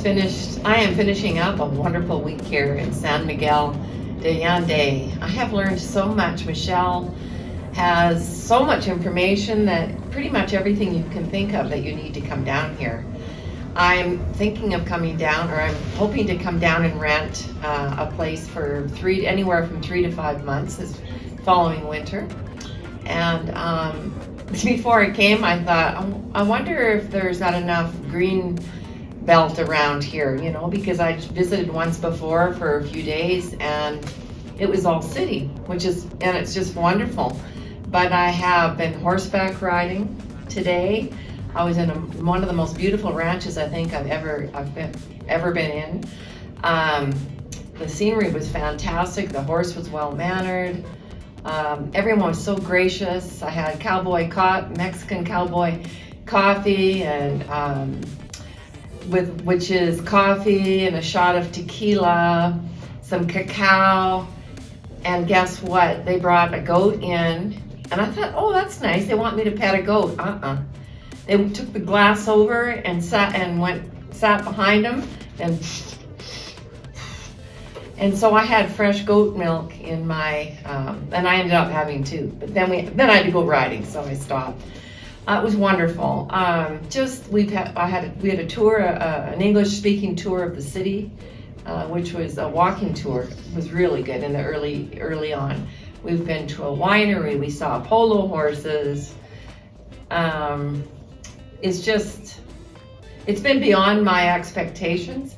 I am finishing up a wonderful week here in San Miguel de Allende. I have learned so much. Michelle has so much information that pretty much everything you can think of that you need to come down here. I'm thinking of coming down, or I'm hoping to come down and rent a place for anywhere from 3 to 5 months this following winter. And before I came, I thought, I wonder if there's not enough green belt around here, because I visited once before for a few days and it was all city, and it's just wonderful. But I have been horseback riding today. I was in one of the most beautiful ranches I think I've ever been in. The scenery was fantastic. The horse was well mannered. Everyone was so gracious. I had Mexican cowboy coffee, and which is coffee and a shot of tequila, some cacao, and guess what? They brought a goat in, and I thought, oh, that's nice. They want me to pet a goat. They took the glass over and sat behind them, and so I had fresh goat milk in my, and I ended up having two. But then I had to go riding, so I stopped. It was wonderful. We had a tour, an English-speaking tour of the city, which was a walking tour. It was really good in the early on. We've been to a winery. We saw polo horses. It's been beyond my expectations.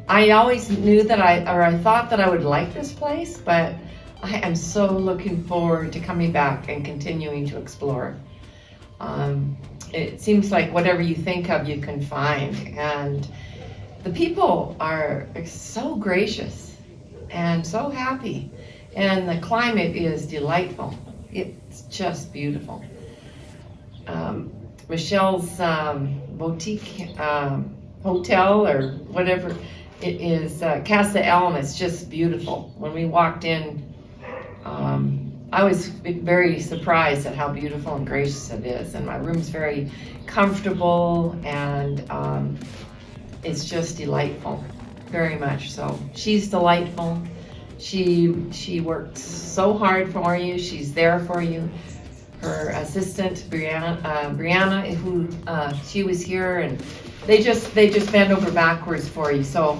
I always knew I thought that I would like this place, but I am so looking forward to coming back and continuing to explore. It seems like whatever you think of, you can find, and the people are so gracious and so happy, and the climate is delightful. It's just beautiful. Michelle's boutique hotel, or whatever it is, Casa is just beautiful. When we walked in, I was very surprised at how beautiful and gracious it is, and my room's very comfortable, and it's just delightful, very much so. She's delightful. She works so hard for you. She's there for you. Her assistant, Brianna, who she was here, and they just bend over backwards for you. So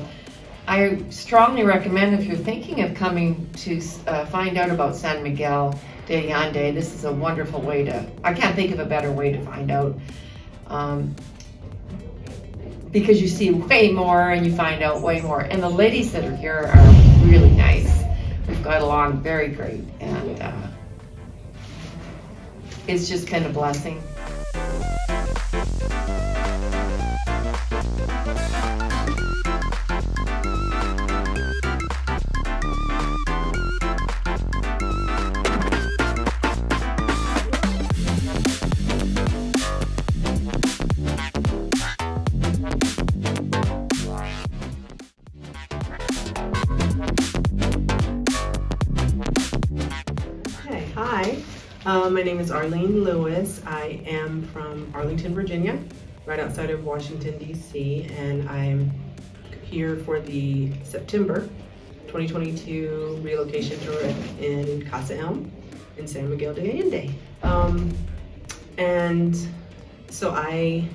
I strongly recommend, if you're thinking of coming to find out about San Miguel de Allende, this is a wonderful way I can't think of a better way to find out, because you see way more and you find out way more. And the ladies that are here are really nice. We've got along very great, and it's just been a blessing. My name is Arlene Lewis. I am from Arlington, Virginia, right outside of Washington, D.C., and I'm here for the September 2022 Relocation Tour in Casa in San Miguel de Allende. And so I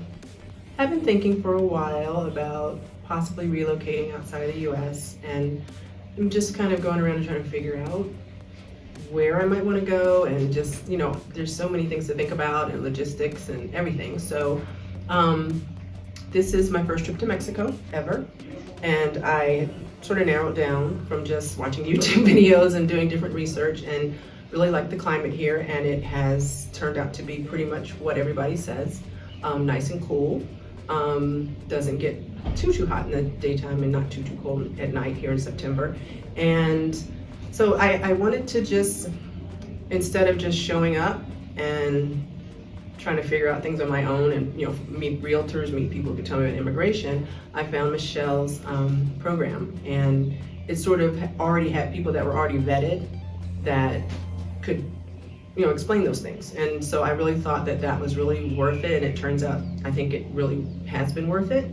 have been thinking for a while about possibly relocating outside of the U.S., and I'm just kind of going around and trying to figure out where I might want to go, and just, there's so many things to think about, and logistics and everything. So this is my first trip to Mexico ever, and I sort of narrowed down from just watching YouTube videos and doing different research, and really like the climate here, and it has turned out to be pretty much what everybody says. Nice and cool. Doesn't get too hot in the daytime, and not too cold at night here in September. And so I wanted to just, instead of just showing up and trying to figure out things on my own and meet realtors, meet people who could tell me about immigration, I found Michelle's program, and it sort of already had people that were already vetted that could explain those things. And so I really thought that was really worth it, and it turns out I think it really has been worth it.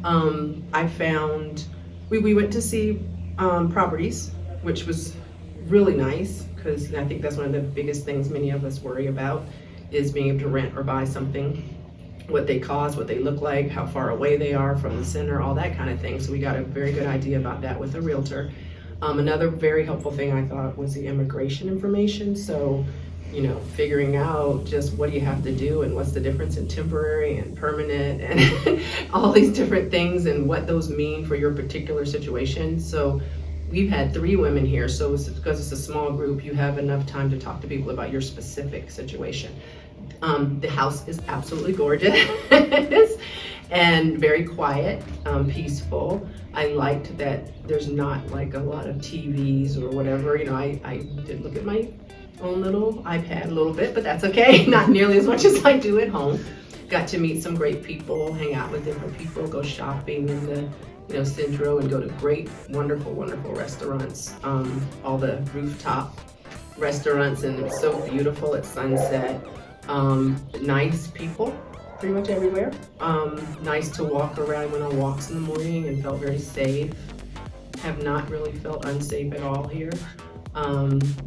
I found, we went to see properties, which was really nice, because I think that's one of the biggest things many of us worry about, is being able to rent or buy something, what they cost, what they look like, how far away they are from the center, all that kind of thing. So we got a very good idea about that with a realtor. Another very helpful thing I thought was the immigration information. So, you know, figuring out just what do you have to do and what's the difference in temporary and permanent and all these different things and what those mean for your particular situation. So we've had 3 women here, so because it's a small group, you have enough time to talk to people about your specific situation. The house is absolutely gorgeous and very quiet, peaceful. I liked that there's not like a lot of TVs or whatever. You know, I did look at my own little iPad a little bit, but that's okay. Not nearly as much as I do at home. Got to meet some great people, hang out with different people, go shopping in the, you know, Centro, and go to great, wonderful, wonderful restaurants. All the rooftop restaurants, and it's so beautiful at sunset. Nice people, pretty much everywhere. Nice to walk around. I went on walks in the morning and felt very safe. Have not really felt unsafe at all here.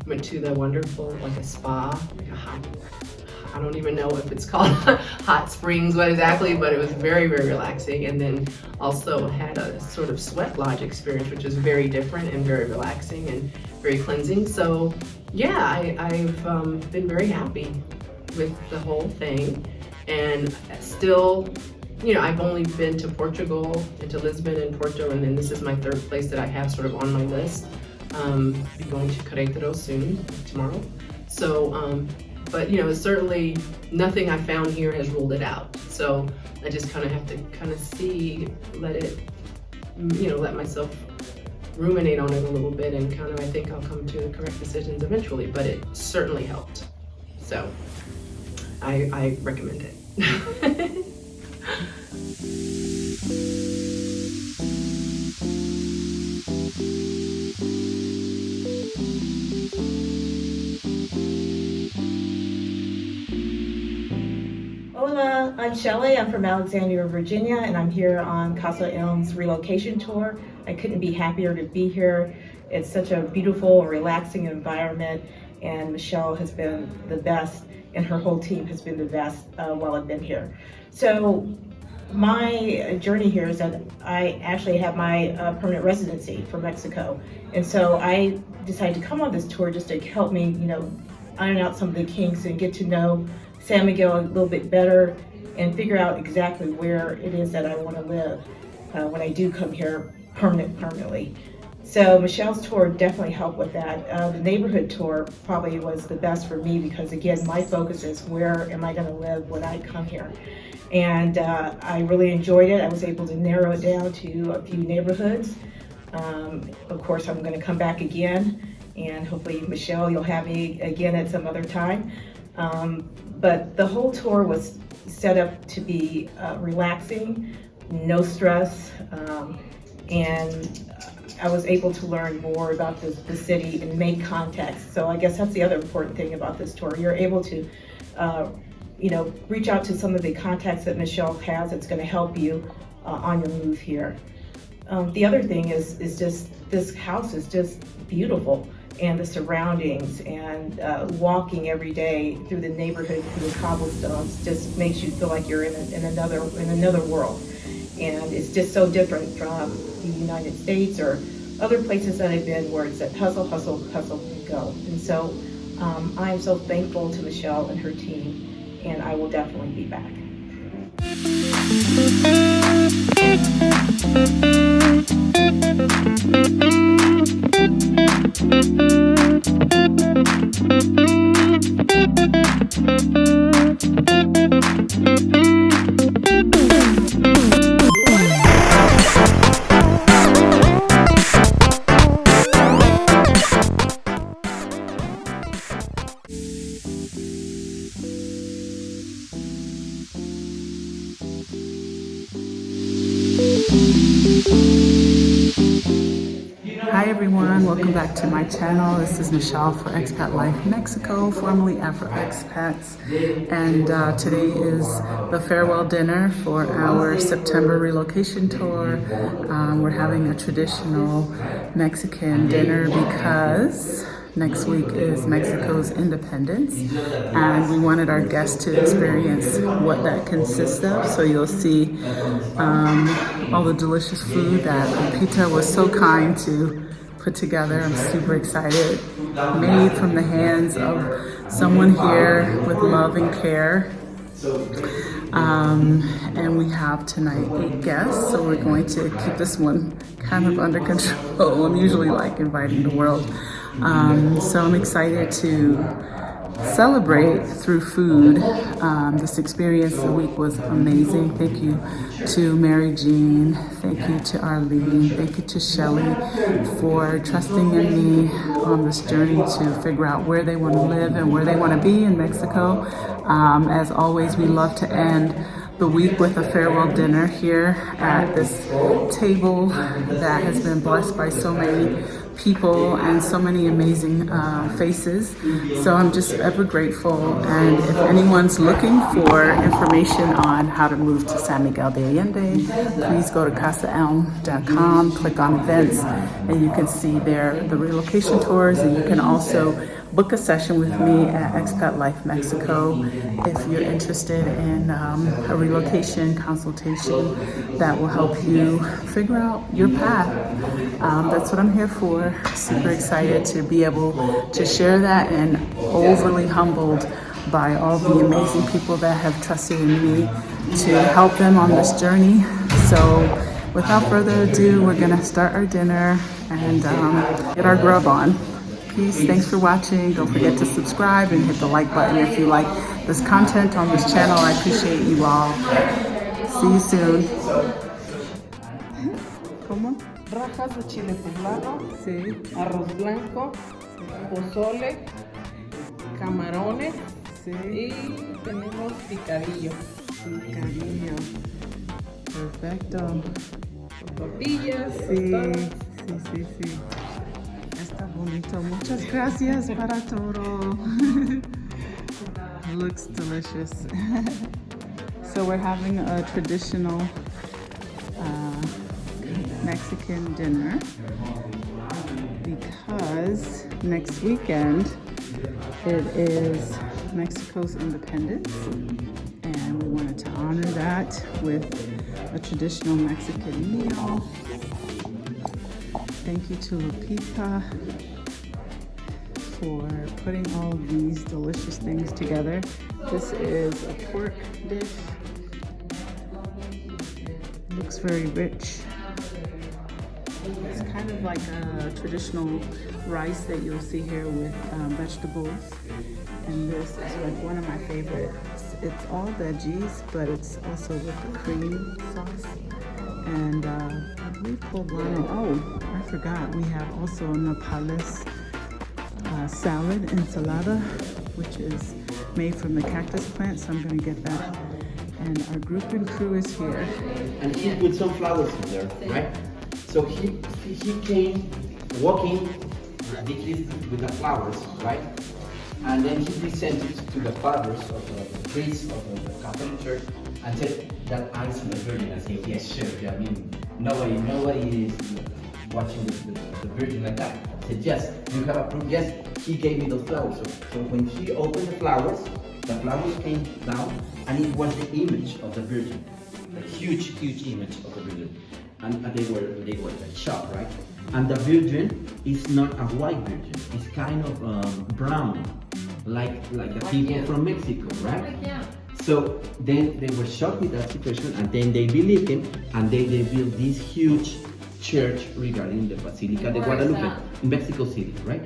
Went to the wonderful, like a spa, like a hot, I don't even know if it's called hot springs, what exactly, but it was very, very relaxing. And then also had a sort of sweat lodge experience, which is very different and very relaxing and very cleansing. So yeah, I've been very happy with the whole thing. And still, you know, I've only been to Portugal, and to Lisbon and Porto, and then this is my 3rd place that I have sort of on my list. Be going to Querétaro soon, tomorrow. So, but you know, certainly nothing I found here has ruled it out. So I just kind of have to kind of see, let it, you know, let myself ruminate on it a little bit, and kind of, I think I'll come to the correct decisions eventually, but it certainly helped. So I recommend it. Hola, I'm Shellie. I'm from Alexandria, Virginia, and I'm here on Casa Elm's Relocation Tour. I couldn't be happier to be here. It's such a beautiful and relaxing environment, and Michelle has been the best, and her whole team has been the best while I've been here. So my journey here is that I actually have my permanent residency for Mexico, and so I decided to come on this tour just to help me, you know, iron out some of the kinks and get to know San Miguel a little bit better and figure out exactly where it is that I want to live when I do come here permanently. So Michelle's tour definitely helped with that. The neighborhood tour probably was the best for me because, again, my focus is where am I going to live when I come here. And I really enjoyed it. I was able to narrow it down to a few neighborhoods. Of course, I'm going to come back again, and hopefully, Michelle, you'll have me again at some other time. But the whole tour was set up to be relaxing, no stress, and I was able to learn more about the city and make contacts. So I guess that's the other important thing about this tour. You're able to, you know, reach out to some of the contacts that Michelle has that's going to help you on your move here. The other thing is just this house is just beautiful, and the surroundings, and walking every day through the neighborhood, through the cobblestones, just makes you feel like you're in another world. And it's just so different from the United States or other places that I've been where it's that hustle, hustle, hustle, and go. And so I'm so thankful to Michelle and her team, and I will definitely be back. Hi everyone, welcome back to my channel. This is Michelle for Expat Life Mexico, formerly Afro Expats. And today is the farewell dinner for our September relocation tour. We're having a traditional Mexican dinner because next week is Mexico's independence, and we wanted our guests to experience what that consists of. So you'll see all the delicious food that Lupita was so kind to put together. I'm super excited. Made from the hands of someone here with love and care. And we have tonight 8 guests, so we're going to keep this one kind of under control. I'm usually like inviting the world. So I'm excited to celebrate through food. This experience the week was amazing. Thank you to Jean, thank you to Arlene, thank you to Shellie for trusting in me on this journey to figure out where they want to live and where they want to be in Mexico. As always, we love to end the week with a farewell dinner here at this table that has been blessed by so many people and so many amazing faces. So I'm just ever grateful. And if anyone's looking for information on how to move to San Miguel de Allende, please go to casaelm.com, click on events, and you can see there the relocation tours, and you can also book a session with me at Expat Life Mexico if you're interested in a relocation consultation that will help you figure out your path. That's what I'm here for. Super excited to be able to share that, and overly humbled by all the amazing people that have trusted in me to help them on this journey. So without further ado, we're gonna start our dinner and get our grub on. Peace, thanks for watching. Don't forget to subscribe and hit the like button if you like this content on this channel. I appreciate you all. See you soon. ¿Cómo? Rajas de chile poblano, Sí. arroz blanco, pozole, camarones Sí. y tenemos picadillo, Cariño. Perfecto. tortillas, Sí, tostadas. sí. Está bonito. Muchas gracias para todo. Looks delicious. So we're having a traditional Mexican dinner because next weekend it is Mexico's independence, and we wanted to honor that with a traditional Mexican meal. Thank you to Lupita for putting all of these delicious things together. This is a pork dish. Looks very rich. It's kind of like a traditional rice that you'll see here with vegetables. And this is like one of my favorites. It's all veggies, but it's also with the cream sauce. And I believe poblano. Oh, I forgot. We have also a nopales salad ensalada, which is made from the cactus plant. So I'm going to get that. And our group and crew is here. And he put some flowers in there, right? So he came walking with the flowers, right? And then he presented to the fathers of the priests of the Catholic Church and said that I'm the Virgin. I said, yes, sure. I mean, nobody is watching the Virgin like that. I said, yes, you have a proof. Yes, he gave me those flowers. So when he opened the flowers came down, and it was the image of the Virgin, a huge image of the Virgin, and they were shocked, right? And the Virgin is not a white Virgin; it's kind of brown, like the people from Mexico, right? Yeah. So then they were shocked with that situation, and then they believed him, and they built this huge church regarding the Basilica de Where is Guadalupe that? in Mexico City, right?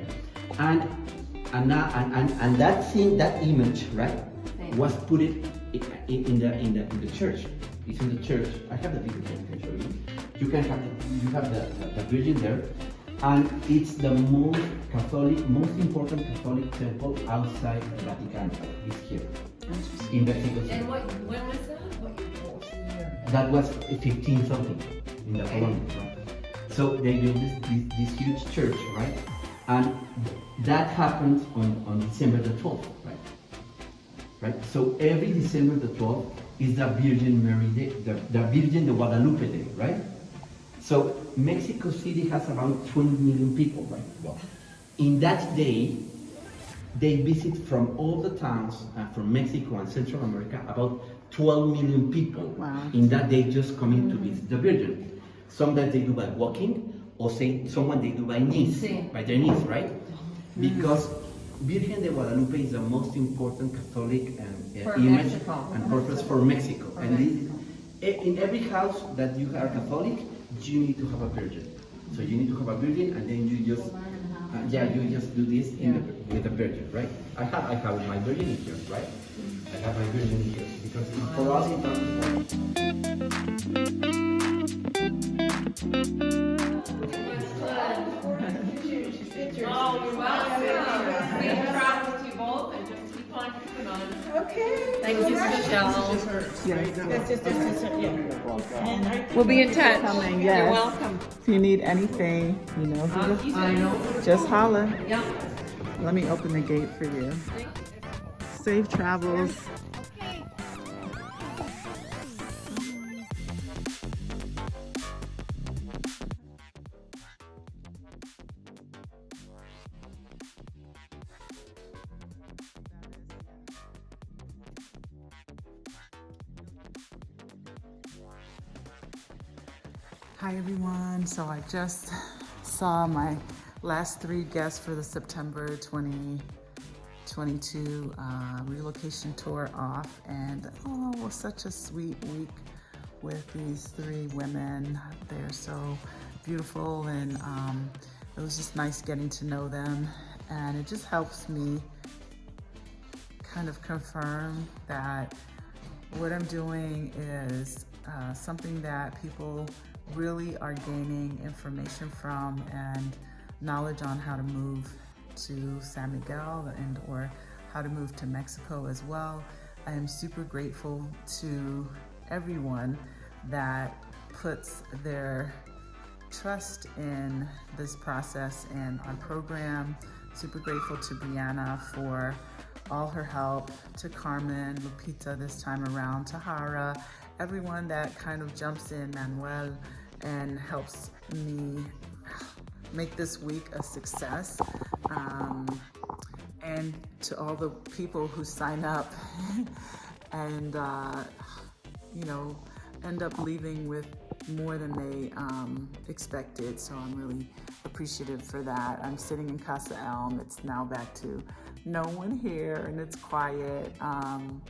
And that thing, that image, right, was put in the church. It's in the church. I have the picture. I can show you. You have the Virgin there, and it's the most important Catholic temple outside the Vatican. It's here in Mexico City. And when was that? What was the year? That was 15 something in the Columbus, right? So they built this huge church, right? And that happened on December the 12th, right? So every December the 12th is the Virgin Mary Day, the Virgin de Guadalupe Day, right? So Mexico City has around 20 million people, right? Well, in that day, they visit from all the towns from Mexico and Central America, about 12 million people. Wow. In that day just coming to visit the Virgin. Sometimes they do by walking, or someone they do by knees, by their knees, right? Because Virgen de Guadalupe is the most important Catholic image Mexico. and purpose for Mexico. And in every house that you are Catholic, you need to have a Virgin. So you need to have a Virgin, and then you just you just do this with a Virgin, right? I have my Virgin here, right? I have my Virgin here because for us it's Oh, you're welcome. Safe travels to you both, and just keep on keeping on. Okay. Thank you, Michelle. We'll be in touch. You're Yes. welcome. If you need anything, you know, I know. just holler. Yeah. Let me open the gate for you. Safe travels. Hi everyone, so I just saw my last 3 guests for the September 2022 relocation tour off, and it was such a sweet week with these 3 women. They're so beautiful, and it was just nice getting to know them, and it just helps me kind of confirm that what I'm doing is something that people really are gaining information from and knowledge on how to move to San Miguel and or how to move to Mexico as well. I am super grateful to everyone that puts their trust in this process and our program. Super grateful to Brianna for all her help, to Carmen, Lupita this time around, to Hara, everyone that kind of jumps in, Manuel, and helps me make this week a success. And to all the people who sign up and, you know, end up leaving with more than they expected. So I'm really appreciative for that. I'm sitting in Casa Elm. It's now back to no one here and it's quiet. And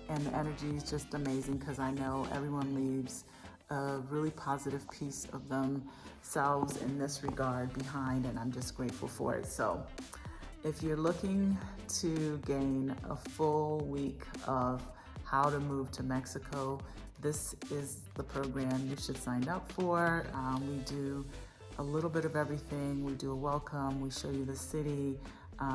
the energy is just amazing because I know everyone leaves a really positive piece of themselves in this regard behind, and I'm just grateful for it. So if you're looking to gain a full week of how to move to Mexico, this is the program you should sign up for. We do a little bit of everything. We do a welcome, we show you the city,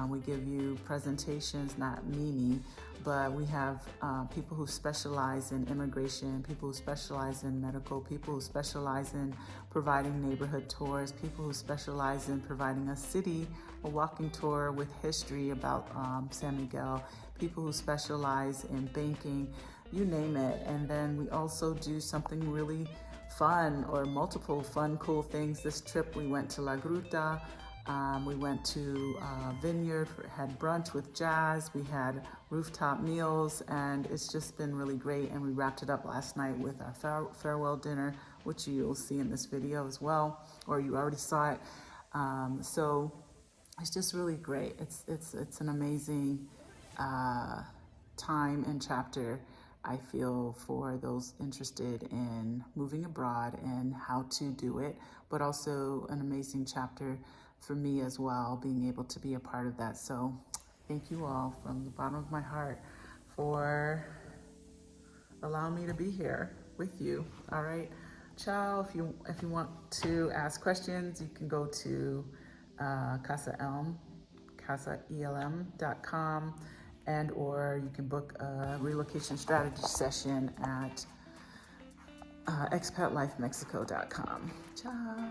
we give you presentations, not Mimi, but we have people who specialize in immigration, people who specialize in medical, people who specialize in providing neighborhood tours, people who specialize in providing a city, a walking tour with history about San Miguel, people who specialize in banking, you name it. And then we also do something really fun, or multiple fun, cool things. This trip we went to La Gruta, we went to Vineyard, had brunch with jazz, we had rooftop meals, and it's just been really great. And we wrapped it up last night with our farewell dinner, which you'll see in this video as well, or you already saw it. So it's just really great. It's an amazing time and chapter, I feel, for those interested in moving abroad and how to do it, but also an amazing chapter for me as well, being able to be a part of that. So thank you all from the bottom of my heart for allowing me to be here with you. All right, ciao. If you want to ask questions, you can go to casaelm.com, and or you can book a relocation strategy session at expatlifemexico.com. Ciao.